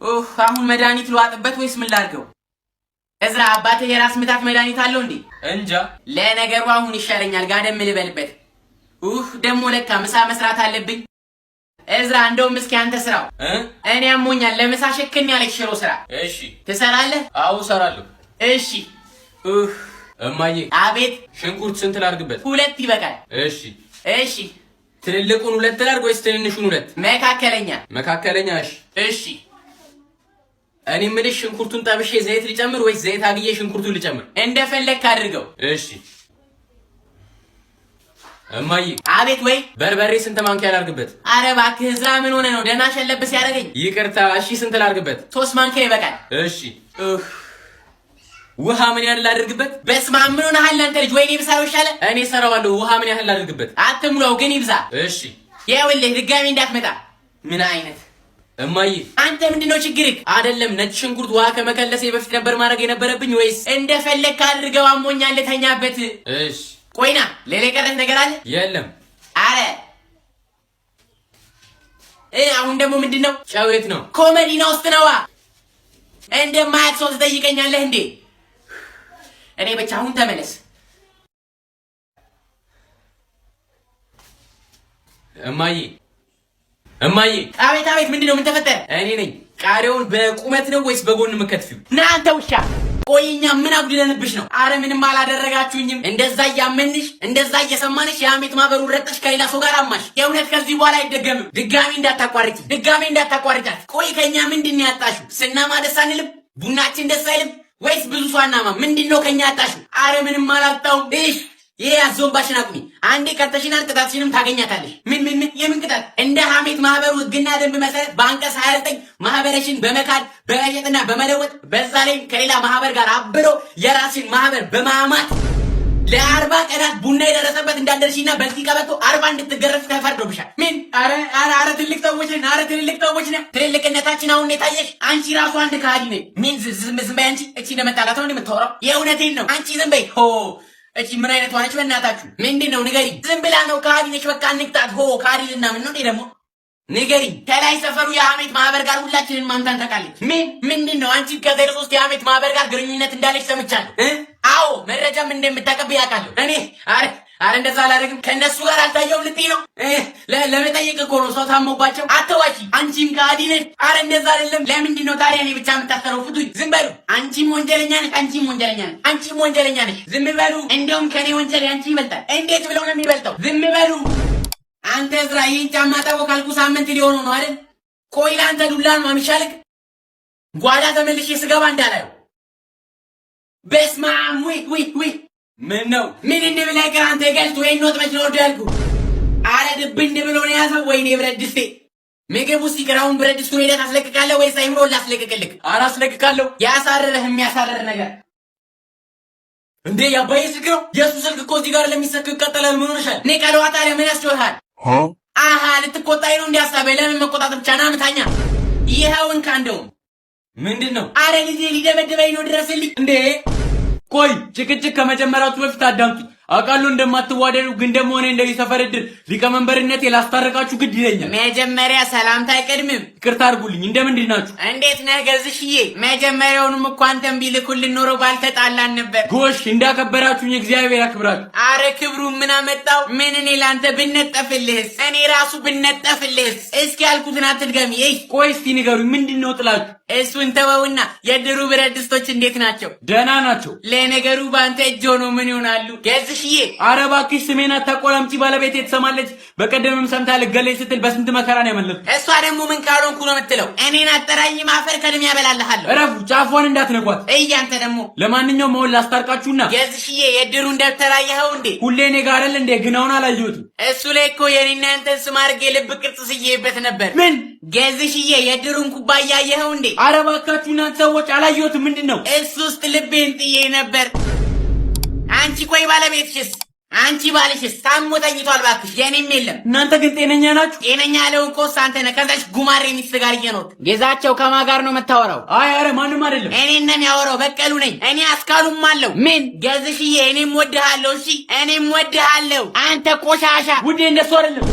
አሁን መድኃኒት ልዋጥበት ወይስ ምን ላድርገው? እዝራ አባቴ የራስ ምታት መድኃኒት አለው እንዴ? እንጃ። ለነገሩ አሁን ይሻለኛል፣ ጋደም ልበልበት። ደግሞ ለካ ምሳ መስራት አለብኝ። እዝራ እንደውም እስኪ አንተ ስራው። እኔ አሞኛል፣ ለምሳ ሸክን ያለች ሽሮ ስራ። እሺ ትሰራለህ? አዎ እሰራለሁ። እሺ። እማዬ። አቤት። ሽንኩርት ስንት ላድርግበት? 2 ይበቃል። እሺ እሺ። ትልልቁን 2 ላድርግ ወይስ ትንንሹን 2? መካከለኛ። መካከለኛ። እሺ እሺ። እኔ የምልሽ ሽንኩርቱን ጠብሼ ዘይት ልጨምር ወይስ ዘይት አግዬ ሽንኩርቱን ልጨምር? እንደፈለግክ አድርገው። እሺ። እማዬ። አቤት። ወይ በርበሬ ስንት ማንኪያ ላድርግበት? አረ እባክህ እዝራ ምን ሆነ ነው? ደህና ሸለብስ ያደረገኝ። ይቅርታ። እሺ ስንት ላድርግበት? 3 ማንኪያ ይበቃል። እሺ። ውሃ ምን ያህል ላድርግበት? በስመ አብ ምን ሆነሃል አንተ ልጅ? ወይኔ ብሳለው ይሻለ። እኔ እሰራዋለሁ። ውሃ ምን ያህል ላድርግበት? አትሙላው ግን ይብዛ። እሺ። ይኸውልህ ድጋሚ እንዳትመጣ። ምን አይነት እማዬ። አንተ ምንድነው ችግርህ? አይደለም ነጭ ሽንኩርት ውሃ ከመከለሴ በፊት ነበር ማድረግ የነበረብኝ ወይስ? እንደፈለግክ አድርገው። አሞኛል ልተኛበት። እሺ። ቆይና ሌላ የቀረህ ነገር አለ? የለም። አረ አሁን ደግሞ ምንድነው? ጨው የት ነው? ኮመዲና ውስጥ ነዋ። እንደማያውቅ ሰው ትጠይቀኛለህ እንዴ? እኔ ብቻ አሁን ተመለስ። እማዬ። እማዬ። አቤት አቤት። ምንድነው? ምን ተፈጠረ? እኔ ነኝ። ቃሪያውን በቁመት ነው ወይስ በጎን የምከትፊው? ና አንተ ውሻ። ቆይኛ ምን አጉድለንብሽ ነው? አረ ምንም አላደረጋችሁኝም። እንደዛ እያመንሽ እንደዛ እየሰማንሽ የሐሜት ማህበሩን ረጠሽ ከሌላ ሰው ጋር አማሽ። የእውነት ከዚህ በኋላ አይደገምም። ድጋሚ እንዳታቋርጫት። ቆይ ከኛ ምንድን ያጣሽው? ስናማ ደስ አንልም? ቡናችን ደስ አይልም ወይስ ብዙ ሰው አናማ? ምንድነው ከኛ ያጣሽው? አረ ምንም አላጣው። ይሄ ያዞባሽን አቁሚ። አንዴ ቀርተሽናል፣ ቅጣትሽንም ታገኛታለሽ። ምን የምን ቅጣት? እንደ ሐሜት ማህበሩ ህግና ደንብ መሰረት በአንቀጽ 29 ማህበረሽን በመካድ በመሸጥና በመለወጥ በዛ ላይ ከሌላ ማህበር ጋር አብሮ የራስን ማህበር በማማት ለ40 ቀናት ቡና የደረሰበት እንዳደርሽና በዚህ ቀበቶ 40 እንድትገረፍ ተፈርዶብሻል። ምን? አረ ትልቅ ሰዎች ነን። ትልቅነታችን አሁን የታየሽ አንቺ ራሱ አንድ ከሃዲ ነኝ። ምን ዝም በይ አንቺ። እቺ ለመጣላት ነው የምታወራው? የእውነቴን ነው። አንቺ ዝም በይ። እቺ ምን አይነት ሆነች? በእናታችሁ ምንድነው? ንገሪ። ዝም ብላ ነው ከሃዲ ነች። በቃ እንቅጣት። ከሃዲልና ምን ነው ደግሞ? ንገሪ። ከላይ ሰፈሩ የሐሜት ማህበር ጋር ሁላችንን ማምታን ታውቃለች። ምንድነው? አንቺ ከ03 የሐሜት ማህበር ጋር ግንኙነት እንዳለች ሰምቻለሁ። አዎ መረጃም እንደምታቀብል ያውቃለሁ። እኔ አረ እንደዛ አላደርግም። ከእነሱ ጋር አልታየውም ልትይ ነው? ለመጠየቅ እኮ ነው። ሰው ታሞባቸው። አትዋሺ። አንቺም ከሃዲ ነሽ። አረ እንደዛ አይደለም። ለምንድን ነው ታዲያ እኔ ብቻ የምታሰረው? ፍቱኝ። ዝም በሉ። አንቺም ወንጀለኛ ነሽ። ዝም በሉ። እንደውም ከኔ ወንጀል አንቺ ይበልጣል። እንዴት ብለው ነው የሚበልጠው? ዝም በሉ። አንተ እዝራ ይህን ጫማ ጠቦ ካልኩ ሳምንት ሊሆነው ነው አይደል? ቆይ ለአንተ ዱላ ነው የሚሻልክ። ጓዳ ተመልሼ ስገባ እንዳላየው። በስመ አብ። ወይ ምን ነው? ምን እንደብላ ይቀር አንተ ገልጥ ወይ ኖት መች ነው ያልኩ። አረ ድብን ብሎ ነው ያዘው። ወይኔ ብረት ድስቴ። ምግብ ውስጥ ይቀራውን ብረት ድስቱን ሄደህ ታስለቅቃለህ ወይስ አይምሮ ላስለቅቅልህ? አላስለቅቃለሁ። ያሳረረህ የሚያሳረር ነገር እንዴ? ያባዬ ስልክ ነው። የሱ ስልክ እኮ እዚህ ጋር ለሚሰክ ይቀጥላል። ምን ሆነሻል? እኔ ቀለዋ ታዲያ ምን ያስጮሃል? አሃ ልትቆጣኝ ነው እንዲያሳበኝ። ለምን መቆጣት ብቻ ና ምታኛ። ይኸውን ካንደው ምንድን ነው? አረ ልጄ ሊደበድበኝ ነው። ድረስልኝ እንዴ! ቆይ ጭቅጭቅ ከመጀመራችሁ በፊት አዳምጡኝ። አውቃለሁ እንደማትዋደዱ፣ ግን ደግሞ እኔ እንደዚህ ሰፈር ዕድር ሊቀመንበርነቴ ላስታርቃችሁ ግድ ይለኛል። መጀመሪያ ሰላምታ አይቀድምም? ይቅርታ አድርጉልኝ። እንደምንድን ናችሁ? እንዴት ነህ ገዝሽዬ? መጀመሪያውንም እኮ አንተን ቢልኩልን ኖሮ ባልተጣላን ነበር። ጎሽ እንዳከበራችሁኝ እግዚአብሔር ያክብራችሁ። አረ ክብሩ ምን አመጣው? ምን እኔ ላንተ ብነጠፍልህስ? እኔ ራሱ ብነጠፍልህስ? እስኪ ያልኩትን አትድገሚ። ቆይ እስቲ ንገሩኝ፣ ምንድን ነው ጥላችሁ? እሱን ተወውና የድሩ ብረት ድስቶች እንዴት ናቸው? ደህና ናቸው። ለነገሩ በአንተ እጅ ሆኖ ምን ይሆናሉ? ገዝሽዬ አረ እባክሽ ስሜን አታቆላምጪ። ባለቤቴ ትሰማለች። በቀደምም ሰምታ ልገለኝ ስትል በስንት መከራ ነው ያመለጥኩት። እሷ ደግሞ ምን ካልሆንኩ ነው የምትለው? እኔን አጠራኝ ማፈር ከድሜ ያበላልሃለሁ። እረፉ፣ ጫፏን እንዳትነኳት። እያንተ ደግሞ ለማንኛውም መሆን ላስታርቃችሁና ገዝሽዬ የድሩን ደብተር አየኸው እንዴ? ሁሌ እኔ ጋር አይደል እንዴ? ግን አሁን አላየሁትም። እሱ ላይ እኮ የኔና ያንተን ስም አድርጌ ልብ ቅርጽ ስዬበት ነበር። ምን ገዝሽዬ የድሩን ኩባያ አየኸው እንዴ? አረ እባካችሁ እናንተ ሰዎች አላየሁትም። ምንድን ነው? እሱ ውስጥ ልቤን ጥዬ ነበር። አንቺ ቆይ ባለቤትሽስ? አንቺ ባልሽስ? ታሞ ተኝቷል እባክሽ። የኔም የለም። እናንተ ግን ጤነኛ ናችሁ? ጤነኛ ያለው እኮ አንተ ነህ። ከዛሽ ጉማሬ ሚስት ጋር እየኖርክ። ጌዛቸው ከማን ጋር ነው የምታወራው? አረ ማንም አይደለም። እኔን ነው የሚያወራው። በቀሉ ነኝ እኔ። አስካሉም አለው። ምን ገዝሽዬ? እኔም ወድሃለሁ። እሺ እኔም ወድሃለሁ። አንተ ቆሻሻ። ውዴ እንደሱ አይደለም።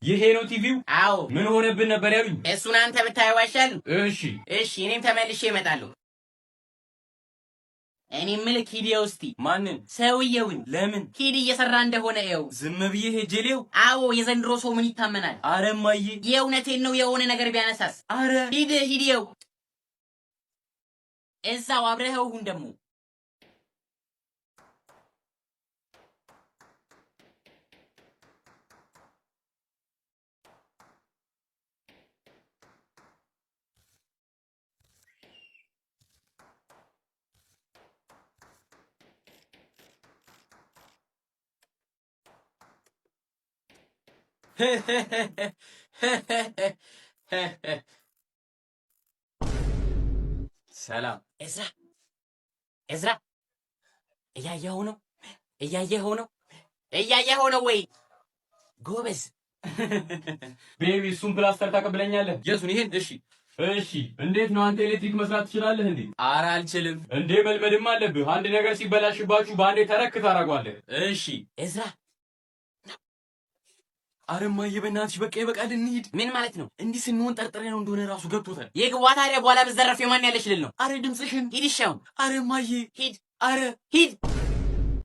ይሄ ነው ቲቪው? አዎ። ምን ሆነብን ነበር ያሉኝ? እሱን አንተ ብታየው አይሻልም? እሺ እኔም ተመልሼ እመጣለሁ። እኔ የምልህ ሂዲየው እስቲ። ማንን? ሰውየውን። ለምን? ሂድ እየሰራ እንደሆነ ይኸው። ዝም ብዬ ሄጄሌው? አዎ የዘንድሮ ሰው ምን ይታመናል? አረ እማዬ የእውነቴን ነው። የሆነ ነገር ቢያነሳስ? አረ ሂዲየው እዛው አብረኸው ሁን ደግሞ ሰላም እዝራ እያየኸው ነው ወይ? ጎበዝ ቤቢ እሱን ፕላስተር ታቀብለኛለህ? የሱን? ይሄን? እሺ እንዴት ነው አንተ ኤሌክትሪክ መስራት ትችላለህ እንዴ? ኧረ አልችልም። እንዴ መልመድም አለብህ። አንድ ነገር ሲበላሽባችሁ በአንዴ ተረክ ታደርገዋለህ። እሺ እዝራ አረማዬ በእናትሽ በቃ ይበቃል፣ እንሂድ። ምን ማለት ነው? እንዲህ ስንሆን ጠርጥሬ ነው እንደሆነ ራሱ ገብቶታል። የግዋ ታዲያ በኋላ ብትዘረፍ የማን ያለሽ ልል ነው? አረ ድምፅሽን ሂድ ይሻውን። አረማዬ ሂድ፣ አረ ሂድ።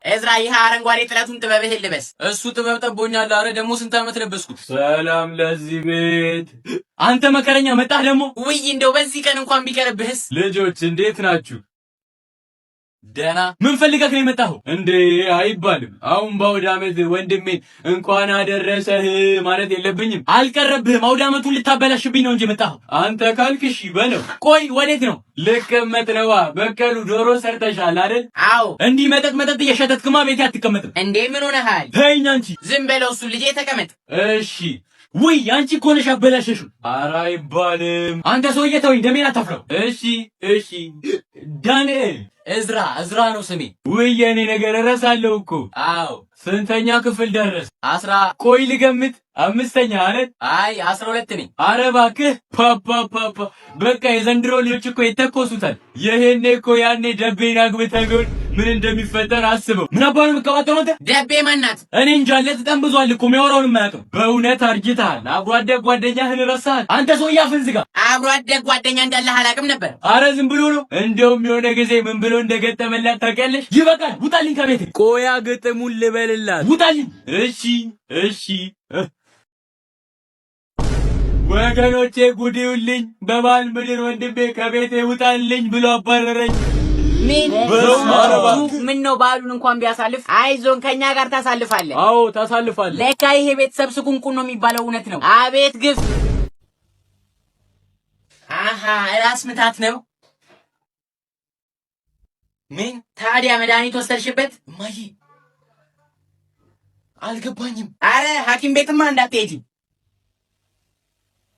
እዝራ ይህ አረንጓዴ ጥለቱን ጥበብህን ልበስ። እሱ ጥበብ ጠቦኛል። አረ ደግሞ ስንት ዓመት ለበስኩት። ሰላም ለዚህ ቤት። አንተ መከረኛ መጣህ ደግሞ። ውይ እንደው በዚህ ቀን እንኳን ቢቀርብህስ። ልጆች እንዴት ናችሁ? ደህና። ምን ፈልገህ ነው የመጣኸው? እንዴ አይባልም። አሁን በአውደ ዓመት ወንድሜን እንኳን አደረሰህ ማለት የለብኝም። አልቀረብህም። አውደ ዓመቱን ልታበላሽብኝ ነው እንጂ የመጣኸው። አንተ ካልክ እሺ በለው። ቆይ ወዴት ነው? ልቀመጥ ነዋ። በቀሉ ዶሮ ሰርተሻል አይደል? አዎ። እንዲህ መጠጥ እየሸተትክማ ቤቴ አትቀመጥም እንዴ? ምን ሆነሃል? ተይኝ አንቺ። ዝም በለው እሱ። ልጄ ተቀመጥ። እሺ። ውይ አንቺ እኮ ነሽ አበላሸሽው። ኧረ አይባልም። አንተ ሰውዬ ተወኝ፣ ደሜን አታፍለው። እሺ ዳንኤል። እዝራ ነው ስሜ። ውይ የኔ ነገር እረሳለሁ እኮ። አዎ። ስንተኛ ክፍል ደረስ? 10። ቆይ ልገምት፣ 5ኛ አይደል? አይ 12 ነኝ። ኧረ እባክህ ፓፓ። በቃ የዘንድሮ ልጆች እኮ ይተኮሱታል። ይሄኔ እኮ ያኔ ደቤን አግብተህ ቢሆን ምን እንደሚፈጠር አስበው። ምን አባሉ የምትቀባጠረው አንተ? ደቤ ማናት? እኔ እንጃ። ለተጠንብዟል እኮ የሚያወራውን አያውቅም። በእውነት አርጅተሃል። አብሮ አደግ ጓደኛህን ረሳሃል። አንተ ሰውዬ አፍህን ዝጋ። አብሮ አደግ ጓደኛ እንዳለህ አላውቅም ነበር። አረ ዝም ብሎ ነው። እንደውም የሆነ ጊዜ ምን ብሎ እንደገጠመላት ታውቂያለሽ? ይበቃል፣ ውጣልኝ ከቤቴ። ቆያ ገጠሙን ልበልላት። ውጣልኝ። እሺ ወገኖቼ ጉድ ይውልኝ። በባል ምድር ወንድሜ ከቤቴ ውጣልኝ ብሎ አባረረኝ። ምን ነው በዓሉን እንኳን ቢያሳልፍ አይዞን ከኛ ጋር ታሳልፋለህ። አዎ ታሳልፋለህ። ለካ ይሄ ቤተሰብ ስቁንቁን ነው የሚባለው እውነት ነው። አቤት ግፍ። ራስ ምታት ነው። ምን ታዲያ መድኃኒት ወሰድሽበት? እማዬ አልገባኝም። አረ ሐኪም ቤትማ እንዳትሄጂ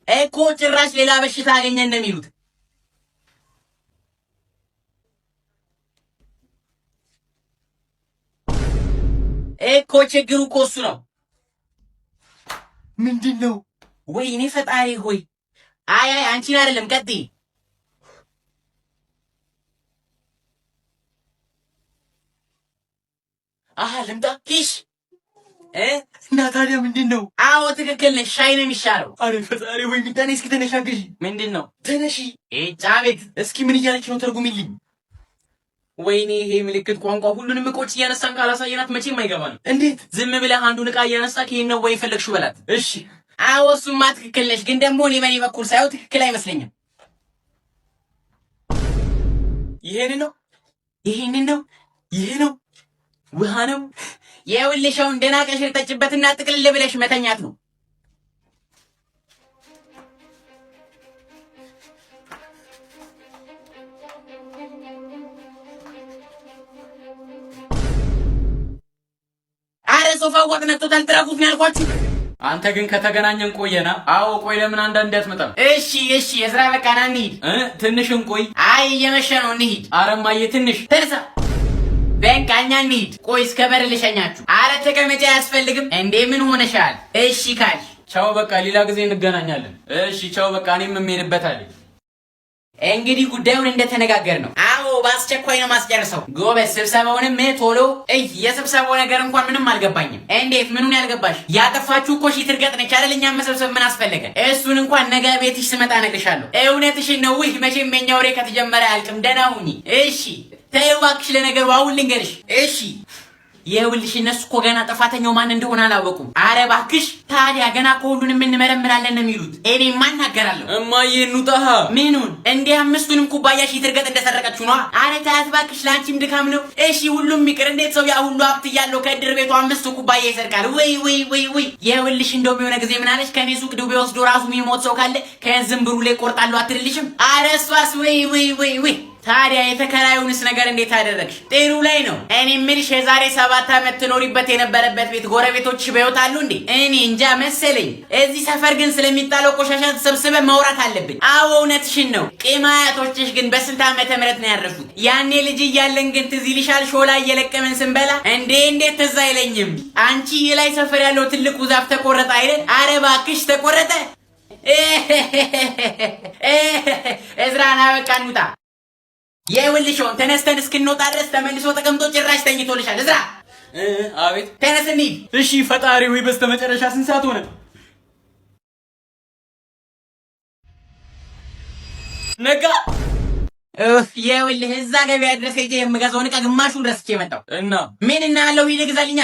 እኮ ጭራሽ ሌላ በሽታ አገኘ እንደሚሉት። እኮ ችግሩ እኮ እሱ ነው። ምንድን ነው? ወይኔ ፈጣሪ ሆይ። አይ አንቺን አይደለም፣ ቀጥይ። ልምጣ? ኪሽ እና ታዲያ ምንድን ነው? አዎ ትክክል ነሽ። ሻይ ነው የሚሻለው። አረ ፈጣሪ ወይ ምንድን እስኪ ተነሻገሽ። ምንድን ነው? ተነሺ። ቤት እስኪ ምን እያለች ነው? ተርጉሚልኝ። ወይኔ ይሄ ምልክት ቋንቋ ሁሉንም እቃዎች እያነሳን ካላሳየናት መቼም አይገባንም። እንዴት? ዝም ብለህ አንዱን እቃ እያነሳክ ይሄን ነው ወይ የፈለግሽው በላት። እሺ። አዎ እሱማ ትክክል ነሽ፣ ግን ደግሞ እኔ በኔ በኩል ሳይሆን ትክክል አይመስለኝም። ይሄንን ነው ይሄ ነው ውሃ ነው። የውልሻውን ደህና ቀሽር ጠጭበትና ጥቅልል ብለሽ መተኛት ነው። አረ ሶፋው ወጥ ነጥቶታል። ጥረጉት ነው ያልኳችሁ። አንተ ግን ከተገናኘን ቆየና። አዎ ቆይ፣ ለምን አንዳንዴ አትመጣም? እሺ የስራ በቃ ና እንሂድ። ትንሽን ቆይ። አይ እየመሸ ነው እንሂድ። አረማዬ ትንሽ ተነሳ። በቃ እኛ እንሂድ። ቆይ እስከ በር ልሸኛችሁ። አረ ተቀመጫ አያስፈልግም እንዴ? ምን ሆነሻል? እሺ ካልሽ ቻው በቃ ሌላ ጊዜ እንገናኛለን። እሺ ቻው በቃ እኔም የምሄድበት አለኝ። እንግዲህ ጉዳዩን እንደተነጋገር ነው። አዎ በአስቸኳይ ነው ማስጨርሰው። ጎበዝ ስብሰባውንም ቶሎ የስብሰባው ነገር እንኳን ምንም አልገባኝም። እንዴት ምኑን ያልገባሽ? ያጠፋችሁ እኮ ሺ ትርገጥ ነች አይደል? እኛም መሰብሰብ ምን አስፈለገ? እሱን እንኳን ነገ ቤትሽ ስመጣ እነግርሻለሁ። እውነትሽን ነው። መቼም የኛ ወሬ ከተጀመረ አያልቅም። ደህና ሁኚ እሺ። ተይው እባክሽ፣ ለነገሩ አሁን ልንገርሽ እሺ። ይኸውልሽ እነሱ እኮ ገና ጥፋተኛው ማን እንደሆነ አላወቁም። አረ እባክሽ ታዲያ ገና እኮ ሁሉንም እንመረምራለን ነው የሚሉት። እኔማ እናገራለሁ። እማዬ እንውጣ። ምኑን? እንደ አምስቱንም ኩባያ ሺ ትርገጥ እንደሰረቀችው ነዋ። አረ ታያት እባክሽ፣ ለአንቺም ድካም ነው። እሺ ሁሉም ይቅር። እንዴት ሰው ያ ሁሉ ሀብት እያለው ከእድር ቤቱ 5 ኩባያ ይሰርቃል? ወይ ይኸውልሽ እንደውም የሆነ ጊዜ ምን አለሽ? ከኔ ሱቅ ዱቤ ወስዶ ራሱ የሚሞት ሰው ካለ ከዝም ብሩ ላይ ቆርጣለሁ አትልልሽም? አረ እሷስ ወይ ታዲያ የተከራዩንስ ነገር እንዴት አደረግሽ? ጥሩ ላይ ነው። እኔ የምልሽ የዛሬ 7 ዓመት ትኖሪበት የነበረበት ቤት ጎረቤቶች በሕይወት አሉ እንዴ? እኔ እንጃ መሰለኝ። እዚህ ሰፈር ግን ስለሚጣለው ቆሻሻ ተሰብስበን ማውራት አለብን። አዎ እውነትሽን ነው። ቅማያቶችሽ ግን በስንት ዓመተ ምህረት ነው ያረፉት? ያኔ ልጅ እያለን ግን ትዝ ይልሻል? ሾላ እየለቀመን ስንበላ እንዴት ትዝ አይለኝም? አንቺ የላይ ሰፈር ያለው ትልቁ ዛፍ ተቆረጠ አይደል? አረ እባክሽ ተቆረጠ። እዝራና በቃ እንውጣ። ይኸውልሽ ተነስተን እስክንወጣ ድረስ ተመልሶ ተቀምጦ ጭራሽ ተኝቶልሻል። እዝራ አቤት። ተነስ እንሂድ። እሺ ፈጣሪ ወይ በስተመጨረሻ ስንት ሰዓት ሆነ? ነጋ። ይኸውልህ እዛ ገበያ ድረስ ሄጄ የምገዛውን ዕቃ ግማሹን ረስቼ መጣሁ። እና ምን እና ያለው ሂድ ግዛልኛ።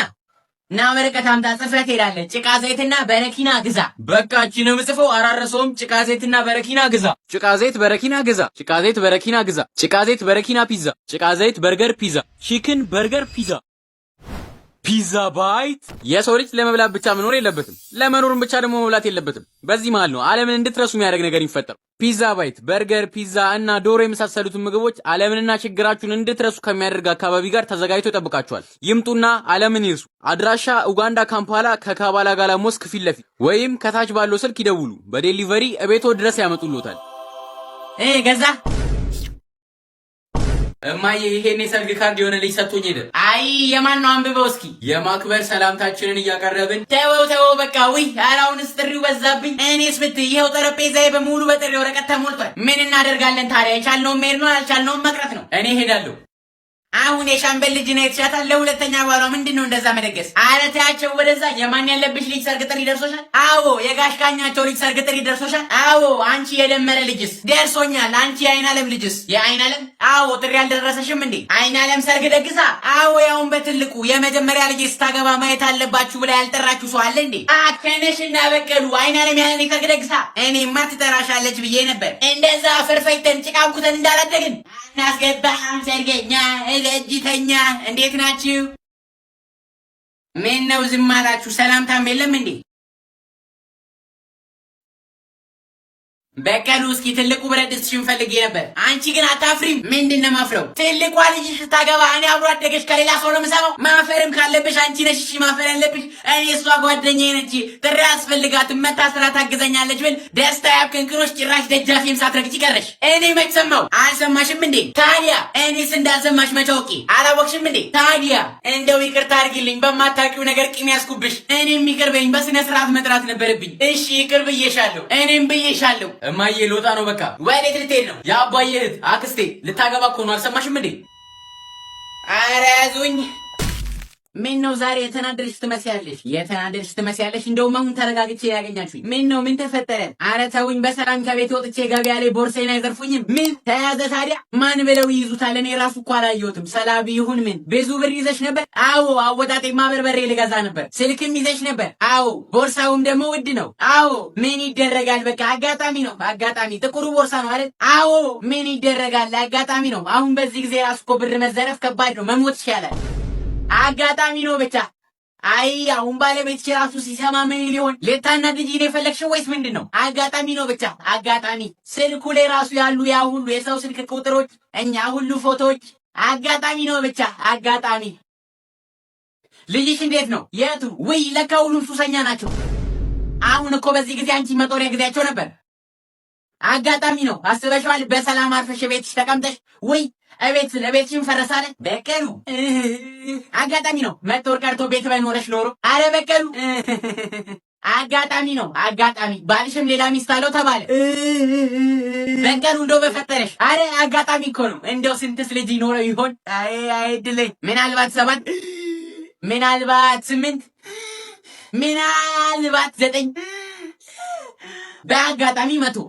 እና ወረቀት አምጣ፣ ጽፈህ ትሄዳለህ። ጭቃ ዘይትና በረኪና ግዛ። በቃ እቺ ነው የምጽፈው። አራረሰውም። ጭቃ ዘይትና በረኪና ግዛ። ጭቃ ዘይት በረኪና ግዛ። ጭቃ ዘይት በረኪና ግዛ። ጭቃ ዘይት በረኪና ፒዛ። ጭቃ ዘይት በርገር ፒዛ። ቺክን በርገር ፒዛ። ፒዛ ባይት። የሰው ልጅ ለመብላት ብቻ መኖር የለበትም፣ ለመኖርም ብቻ ደግሞ መብላት የለበትም። በዚህ መሃል ነው ዓለምን እንድትረሱ የሚያደርግ ነገር ይፈጠር። ፒዛ ባይት፣ በርገር፣ ፒዛ እና ዶሮ የመሳሰሉትን ምግቦች ዓለምንና ችግራችሁን እንድትረሱ ከሚያደርግ አካባቢ ጋር ተዘጋጅቶ ይጠብቃችኋል። ይምጡና ዓለምን ይርሱ። አድራሻ ኡጋንዳ ካምፓላ ከካባላ ጋላ ሞስክ ፊት ለፊት ወይም ከታች ባለው ስልክ ይደውሉ። በዴሊቨሪ እቤቶ ድረስ ያመጡልዎታል። ገዛ እማዬ ይሄን የሰርግ ካርድ የሆነ ልጅ ሰጥቶኝ ሄደ። አይ የማን ነው? አንብበው እስኪ። የማክበር ሰላምታችንን እያቀረብን። ተወው በቃ። አሁንስ ጥሪው በዛብኝ። እኔስ ብትይ ይኸው ጠረጴዛዬ በሙሉ በጥሪ ወረቀት ተሞልቷል። ምን እናደርጋለን ታዲያ? የቻልነውን መሄድ ነው፣ ያልቻልነውን መቅረት ነው። እኔ ሄዳለሁ። አሁን የሻምበል ልጅ ነው የተሻታል። ለሁለተኛ ባሏ ምንድነው እንደዛ መደገስ? አረ ተያቸው ወደዛ። የማን ያለብሽ ልጅ ሰርግ ጥሪ ደርሶሻል? አዎ። የጋሽ ቃኛቸው ልጅ ሰርግ ጥሪ ደርሶሻል? አዎ። አንቺ የደመረ ልጅስ? ደርሶኛል። አንቺ የአይን አለም ልጅስ? የአይን አለም? አዎ። ጥሪ አልደረሰሽም እንዴ? አይን አለም ሰርግ ደግሳ? አዎ። ያውን በትልቁ የመጀመሪያ ልጅ ስታገባ ማየት አለባችሁ ብላ ያልጠራችሁ ሰው አለ እንዴ? አከነሽና በቀሉ አይን አለም ያለ ሰርግ ደግሳ? እኔማ ትጠራሻለች ብዬ ነበር። እንደዛ ፈርፈይተን ጭቃውኩተን እንዳላደግን እናስገባም ሰርገኛ እለጅተኛ። እንዴት ናችሁ? ምን ነው ዝም አላችሁ? ሰላምታም የለም እንዴ? በቀሉ እስኪ ትልቁ ብረት ድስትሽን ፈልጌ ነበር። አንቺ ግን አታፍሪም? ምንድን ነው ማፍረው? ትልቋ ልጅሽ ስታገባ እኔ አብሮ አደገሽ ከሌላ ሰው ነው የምሰማው? ማፈርም ካለብሽ አንቺ ነሽ። እሺ ማፈር ያለብሽ እኔ። እሷ ጓደኛዬ ነች፣ ጥሪ አስፈልጋትም፣ መታ ስራ ታግዘኛለች ብል ደስታ ያብከንክኖች ጭራሽ ደጃፌም ሳትረግጪ ቀረሽ። እኔ መች ሰማው? አልሰማሽም እንዴ? ታዲያ እኔስ እንዳልሰማሽ መች አውቄ? አላወቅሽም እንዴ? ታዲያ እንደው ይቅርታ አድርጊልኝ፣ በማታውቂው ነገር ቂም ያዝኩብሽ። እኔም ይቅር በይኝ፣ በስነ ስርዓት መጥራት ነበረብኝ። እሺ ይቅር ብዬሻለሁ፣ እኔም ብዬሻለሁ። እማዬ ልወጣ ነው በቃ። ወዴት ልትሄድ ነው? የአባዬ እህት አክስቴ ልታገባ እኮ ነው። አልሰማሽም እንዴ? ኧረ ያዙኝ። ምን ነው ዛሬ የተናደድሽ ትመስያለሽ? የተናደድሽ ትመስያለሽ። እንደውም አሁን ተረጋግቼ ያገኛችሁኝ። ምን ነው? ምን ተፈጠረ? ኧረ ተውኝ። በሰላም ከቤት ወጥቼ ገበያ ላይ ቦርሳዬን አይዘርፉኝም? ምን ተያዘ ታዲያ? ማን ብለው ይይዙታል? እኔ ራሱ እኮ አላየሁትም። ሰላቢ ይሁን ምን። ብዙ ብር ይዘሽ ነበር? አዎ። አወጣጤማ በርበሬ ልገዛ ነበር። ስልክም ይዘሽ ነበር? አዎ። ቦርሳውም ደግሞ ውድ ነው? አዎ። ምን ይደረጋል? በቃ አጋጣሚ ነው። አጋጣሚ። ጥቁሩ ቦርሳ ነው አይደል? አዎ። ምን ይደረጋል? አጋጣሚ ነው። አሁን በዚህ ጊዜ ራሱ እኮ ብር መዘረፍ ከባድ ነው። መሞት ይሻላል። አጋጣሚ ነው ብቻ። አይ አሁን ባለቤትሽ ራሱ ሲሰማ ምን ሊሆን? ልታናድጂ ነው የፈለግሽው ወይስ ምንድን ነው? አጋጣሚ ነው ብቻ አጋጣሚ። ስልኩ ላይ ራሱ ያሉ ያ ሁሉ የሰው ስልክ ቁጥሮች፣ እኛ ሁሉ ፎቶዎች፣ አጋጣሚ ነው ብቻ አጋጣሚ። ልጅሽ እንዴት ነው? የቱ? ውይ ለካ ሁሉም ሱሰኛ ናቸው። አሁን እኮ በዚህ ጊዜ አንቺ መጦሪያ ጊዜያቸው ነበር። አጋጣሚ ነው። አስበሽዋል? በሰላም አርፈሽ ቤትሽ ተቀምጠሽ ውይ ለቤትሽን ፈረሳለ። በቀሉ አጋጣሚ ነው። መጦር ቀርቶ ቤት ባይኖረሽ ኖሮ። አረ በቀሉ አጋጣሚ ነው አጋጣሚ። ባልሽም ሌላ ሚስት አለው ተባለ። በቀሉ እንደው በፈጠረሽ። አረ አጋጣሚ እኮ ነው። እንደው ስንትስ ልጅ ይኖረው ይሆን? አይ አይድለኝ። ምናልባት 7 ምናልባት 8 ምናልባት 9 በአጋጣሚ 100።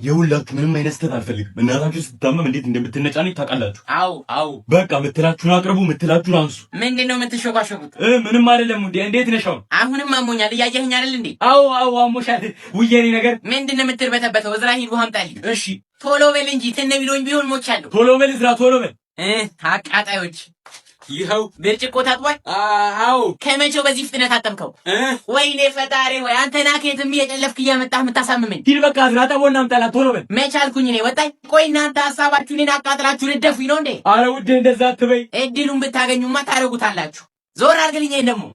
የሁላችሁ ምንም አይነት ስህተት አልፈልግም። እናታችሁ ስትታመም እንዴት እንደምትነጫነጭ ታውቃላችሁ። አው በቃ ምትላችሁን አቅርቡ፣ ምትላችሁን አንሱ። ምንድነው የምትሾባሾቡት? ምንም አይደለም። እንዴት ነሽ? አሁንም አሞኛል። እያየኸኝ አይደል እንዴ? አው አሞሻል። ውየኔ ነገር ምንድነው የምትርበተበተው? እዝራ ሂድ ውሃ አምጣልኝ። እሺ ቶሎ በል እንጂ ትነ ቢሎኝ ቢሆን ሞቻለሁ። ቶሎ በል እዝራ፣ ቶሎ በል። አቃጣዮች ይኸው ብርጭቆ ታጥቧል። አዎ ከመቼው በዚህ ፍጥነት አጠምከው? ወይኔ ፈጣሪ ወይ አንተ ናኬትም እየጨለፍክ እያመጣህ የምታሳምመኝ። ሂድ በቃ እዝራ፣ ጠቦና አምጣላት ቶሎ በል። መቻልኩኝ እኔ ወጣኝ። ቆይ እናንተ ሀሳባችሁን አቃጥላችሁ ልደፉኝ ነው እንዴ? አረ ውዴ እንደዛ አትበይ። እድሉን ብታገኙማ ታደርጉታላችሁ። ዞር አድርግልኝ ደግሞ።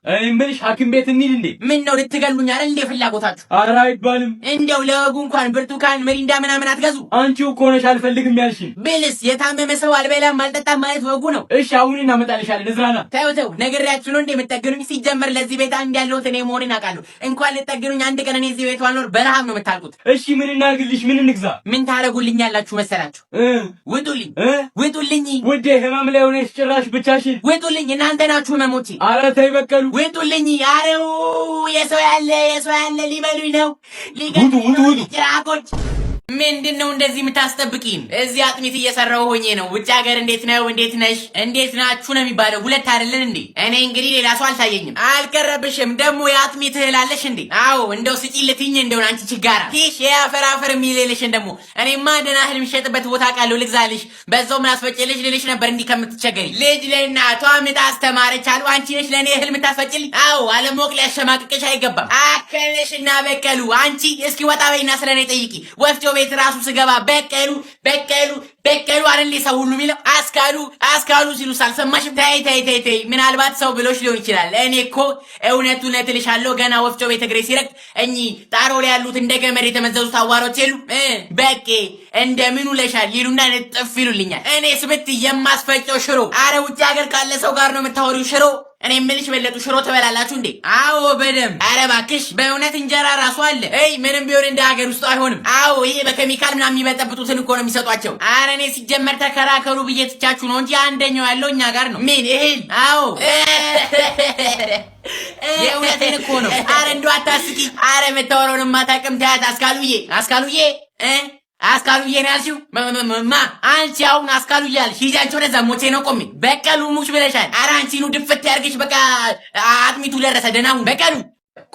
እኔ የምልሽ ሐኪም ቤት እንሂድ እንዴ? ምን ነው ልትገሉኝ አይደል እንዴ ፍላጎታችሁ? ኧረ አይባልም። እንደው ለወጉ እንኳን ብርቱካን መሪንዳ ምናምን አትገዙ። አንቺው እኮ ነሽ አልፈልግም ያልሽኝ። ብልስ የታመመ ሰው አልበላም አልጠጣም ማለት ወጉ ነው። እሺ አሁን እናመጣልሻለን። እዝራና ተው ነግሬያችሁ ነው እንዴ የምትጠግኑኝ? ሲጀመር ለዚህ ቤት አንድ ያለሁት እኔ መሆኔን አውቃለሁ። እንኳን ልትጠግኑኝ አንድ ቀን እኔ እዚህ ቤት ዋልኖር በረሃብ ነው የምታልቁት። እሺ ምን እናርግልሽ? ምን እንግዛ? ምን ታረጉልኛላችሁ መሰላችሁ? ውጡልኝ ውጡልኝ። ውዴ ህመም ላይ ሆነሽ ጭራሽ ብቻሽን። ውጡልኝ እናንተ ናችሁ ህመሞቼ። ኧረ ተይ በቀሉ። ውጡልኝ። አሬው የሰው ያለ ሊበሉኝ ነው። ውጡ ጭራቆች። ምንድነው እንደዚህ የምታስጠብቂን? እዚህ አጥሚት እየሰራው ሆኜ ነው። ውጭ ሀገር እንዴት ነው? እንዴት ነሽ? እንዴት ናችሁ ነው የሚባለው። ሁለት አይደለን እንዴ? እኔ እንግዲህ ሌላ ሰው አልታየኝም። አልቀረብሽም ደግሞ የአጥሚት እህል አለሽ እንዴ? አዎ እንደው ስጪ ልትኝ እንደው አንቺ ችጋራ ፊሽ የአፈራፈር የሚልልሽን ደግሞ እኔማ ደህና እህል የሚሸጥበት ቦታ ቃለሁ ልግዛልሽ፣ በዛው ምን አስፈጭልሽ ልልሽ ነበር እንዲህ ከምትቸገሪ። ልጅ ለእናቷ ምጥ አስተማረች አሉ። አንቺ ነሽ ለእኔ እህል የምታስፈጭልኝ? አዎ አለሞቅ ሊያሸማቅቅሽ አይገባም። አከለሽና በቀሉ አንቺ እስኪ ወጣ በይና ስለኔ ጠይቂ። ወፍጮ ቤት ራሱ ስገባ በቀሉ አይደል ሰው ሁሉ የሚለው አስካሉ ሲሉ ሳልሰማሽም? ተይ ምናልባት ሰው ብሎሽ ሊሆን ይችላል። እኔ እኮ እውነቱን እልሻለሁ ገና ወፍጮ ቤት እግሬ ሲረግጥ እኚህ ጣሮ ላይ ያሉት እንደ ገመድ የተመዘዙት አዋሮች የሉ በቄ እንደምኑ ለሻል ይሉና ነጥፍ ይሉልኛል። እኔ ስብት የማስፈጨው ሽሮ። አረ ውጭ ሀገር ካለ ሰው ጋር ነው የምታወሪው ሽሮ። እኔ የምልሽ በለጡ ሽሮ ትበላላችሁ እንዴ? አዎ በደምብ። አረ እባክሽ በእውነት እንጀራ ራሱ አለ። ምንም ቢሆን እንደ ሀገር ውስጥ አይሆንም። አዎ ይሄ በኬሚካል ምናምን የሚበጠብጡትን እኮ ነው የሚሰጧቸው። አረ እኔ ሲጀመር ተከራከሩ ብዬ ትቻችሁ ነው እንጂ አንደኛው ያለው እኛ ጋር ነው። ምን እህል? አዎ የእውነቴን እኮ ነው። አረ እንደው አታስቂ። አረ የምታወራውን ማታውቅም። ታያት አስካሉዬ አስካሉዬ ነው ያልሽው? አንቺ አሁን አስካሉዬ ያልሽ ሂጂ ወደዛ። ሞቼ ነው ቆሜ። በቀሉ ሙች ብለሻል። ኧረ አንቺ ነው ድፍት ያርግሽ። በቃ አጥሚቱ ደረሰ። ደህና ሁን በቀሉ።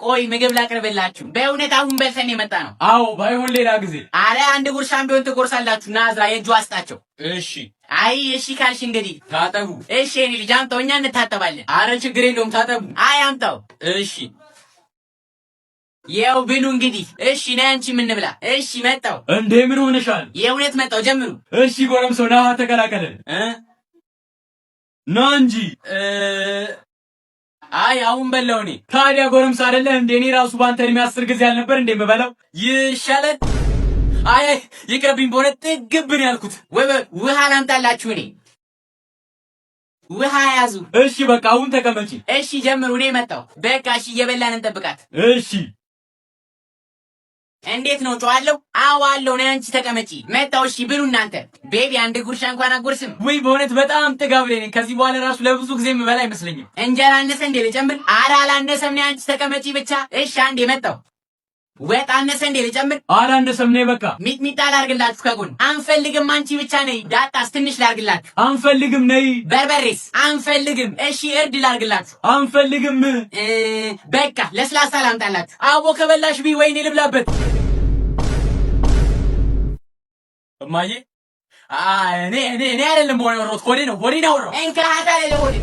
ቆይ ምግብ ላቅርብላችሁ። በእውነት አሁን በልተን የመጣ ነው። አዎ ባይሆን ሌላ ጊዜ። አረ አንድ ጉርሻም ቢሆን ትጎርሳላችሁ። ና እዝራ የእጁ አስጣቸው። እሺ አይ እሺ ካልሽ እንግዲህ ታጠቡ። እሺ እኔ ልጅ አምጣው፣ እኛ እንታጠባለን። አረ ችግር የለውም ታጠቡ። አይ አምጣው። እሺ ያው ብሉ እንግዲህ። እሺ ነይ አንቺ ምን ብላ። እሺ መጣው። እንዴ ምን ሆነሻል? የእውነት መጣው። ጀምሩ። እሺ ጎረምሳው ና ተቀላቀለን። ና እንጂ። አይ አሁን በላው እኔ። ታዲያ ጎረምሳ አይደለ እንዴ? እኔ ራሱ ባንተ እድሜ 10 ጊዜ አልነበር እንዴ የምበላው? ይሻላል። አይ ይቅርብኝ፣ በእውነት ጥግብን ያልኩት። ውሃ ላምጣላችሁ እኔ። ውሃ ያዙ። እሺ በቃ አሁን ተቀመጪ። እሺ ጀምሩ። እኔ መጣው። በቃ እሺ እየበላን እንጠብቃት። እሺ እንዴት ነው ጨዋለሁ? አዎ አለው። ነይ አንቺ ተቀመጪ። መጣው። እሺ ብሉ እናንተ። ቤቢ አንድ ጉርሻ እንኳን አጎርስም ወይ? በእውነት በጣም ጥጋብ ላይ ነኝ። ከዚህ በኋላ ራሱ ለብዙ ጊዜ የምበላ አይመስለኝም። እንጀራ አነሰ እንዴ ልጨምር? ኧረ አላነሰም። ነይ አንቺ ተቀመጪ ብቻ። እሺ አንዴ መጣው። ወጥ አነሰ እንዴ ልጨምር? ኧረ አነሰም። ነይ በቃ። ሚጥሚጣ ላርግላችሁ ከጎን። አንፈልግም። አንቺ ብቻ ነይ። ዳጣስ ትንሽ ላርግላችሁ። አንፈልግም። ነይ። በርበሬስ? አንፈልግም። እሺ እርድ ላርግላችሁ። አንፈልግም። በቃ ለስላሳ ላምጣላችሁ። አቦ ከበላሽ ቢ ወይኔ ልብላበት። እማዬ እኔ አይደለም ሆዴ ነው። እንካ ታለ ለሆዴ